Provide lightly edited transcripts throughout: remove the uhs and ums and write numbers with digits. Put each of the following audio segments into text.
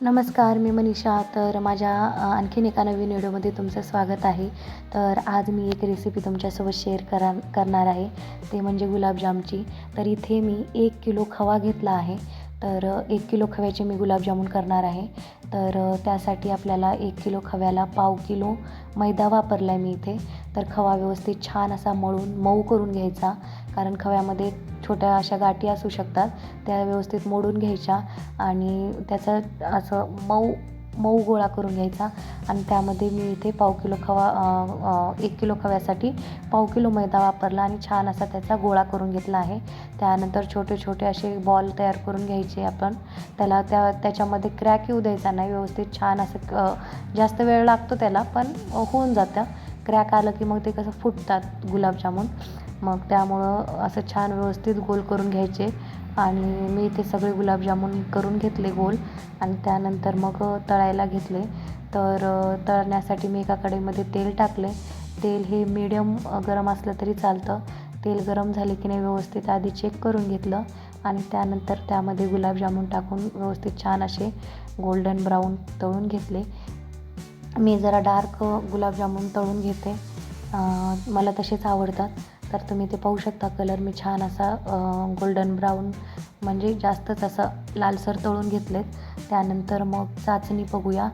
नमस्कार, मी मनीषा. तर माझ्या आणखीन एका नवीन व्हिडिओमध्ये तुमचं स्वागत आहे. तर आज मी एक रेसिपी तुमच्यासोबत शेअर करणार आहे, ते म्हणजे गुलाबजामची. तर इथे मी 1 किलो खवा घेतला आहे. तर 1 किलो खव्याचे मी गुलाबजामुन करणार आहे. तर त्यासाठी आपल्याला 1 किलो खव्याला पाव किलो मैदा वापरला आहे मी इथे. तर खवा व्यवस्थित छान असा मळून मऊ करून घ्यायचा, कारण खव्यामध्ये छोट्या अशा गाठी असू शकतात, त्या व्यवस्थित मोडून घ्यायच्या आणि त्याचा असं मऊ मऊ गोळा करून घ्यायचा. आणि त्यामध्ये मी इथे पाव किलो खवा 1 किलो खव्यासाठी पाव किलो मैदा वापरला आणि छान असा त्याचा गोळा करून घेतला आहे. त्यानंतर छोटे छोटे असे बॉल तयार करून घ्यायचे आपण. त्याच्यामध्ये क्रॅक येऊ द्यायचा नाही. व्यवस्थित छान असं जास्त वेळ लागतो त्याला, पण होऊन जातं. क्रॅक आलं की मग ते कसं फुटतात गुलाबजामुन. मग त्यामुळं असं छान व्यवस्थित गोल करून घ्यायचे. आणि मी इथे सगळे गुलाबजामुन करून घेतले गोल आणि त्यानंतर मग तळायला घेतले. तर तळण्यासाठी मी एका कढईमध्ये तेल टाकले. तेल हे मीडियम गरम असलं तरी चालतं. तेल गरम झाले की नाही व्यवस्थित आधी चेक करून घेतलं आणि त्यानंतर त्यामध्ये गुलाबजामुन टाकून व्यवस्थित छान असे गोल्डन ब्राऊन तळून घेतले. मी जरा डार्क गुलाबजामुन तळून घेते, मला तसेच आवडतात. तर तुम्ही ते पाहू शकता, कलर मी छान असा गोल्डन ब्राऊन म्हणजे जास्तच असं लालसर तळून घेतलेत. त्यानंतर मग चाचणी बघूया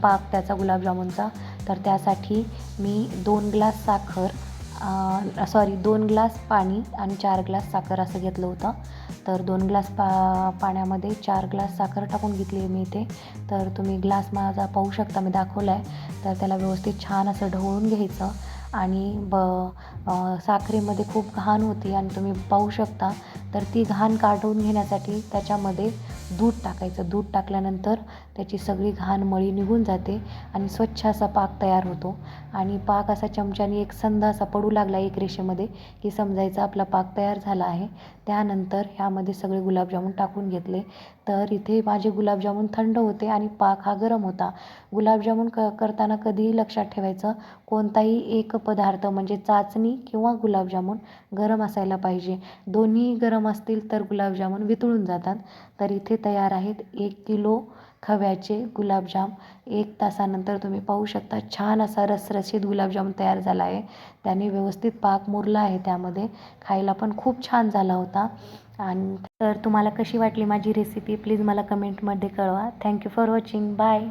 पाक त्याचा गुलाबजामुनचा. तर त्यासाठी मी 2 ग्लास साखर 2 ग्लास पाणी आणि 4 ग्लास साखर असं घेतलं होतं. तर 2 ग्लास पाण्यामध्ये 4 ग्लास साखर टाकून घेतली आहे मी इथे. तर तुम्ही ग्लास माझा पाहू शकता, मी दाखवला आहे. तर त्याला व्यवस्थित छान असं ढवळून घ्यायचं आणि साखरेमध्ये खूप घाण होती आणि तुम्ही पाहू शकता. तर ती घाण काढून घेण्यासाठी त्याच्यामध्ये दूध टाकायचं. दूध टाकल्यानंतर त्याची सगळी घाण मळी निघून जाते आणि स्वच्छ असा पाक तयार होतो. आणि पाक असा चमच्याने एकसंध असा पडू लागला एक रेषेमध्ये की समजायचा आपला पाक तयार झाला आहे. त्यानंतर ह्यामध्ये सगळे गुलाबजामुन टाकून घेतले. तर इथे माझे गुलाबजामुन थंड होते आणि पाक हा गरम होता. गुलाबजामुन करताना कधीही लक्षात ठेवायचं, कोणताही एक पदार्थ म्हणजे चाचणी किंवा गुलाबजामुन गरम असायला पाहिजे. दोन्ही गरम असतील तर गुलाबजामुन वितळून जातात. तर इथे तयार आहेत 1 किलो खव्याचे गुलाबजाम. 1 तासानंतर तुम्ही पाहू शकता छान असा रसरशीत गुलाबजामुन तयार झाला आहे. त्याने व्यवस्थित पाक मुरला आहे त्यामध्ये. खायला पण खूप छान झाला होता. आणि तर तुम्हाला कशी वाटली माझी रेसिपी, प्लीज मला कमेंटमध्ये कळवा. Thank you for watching. बाय.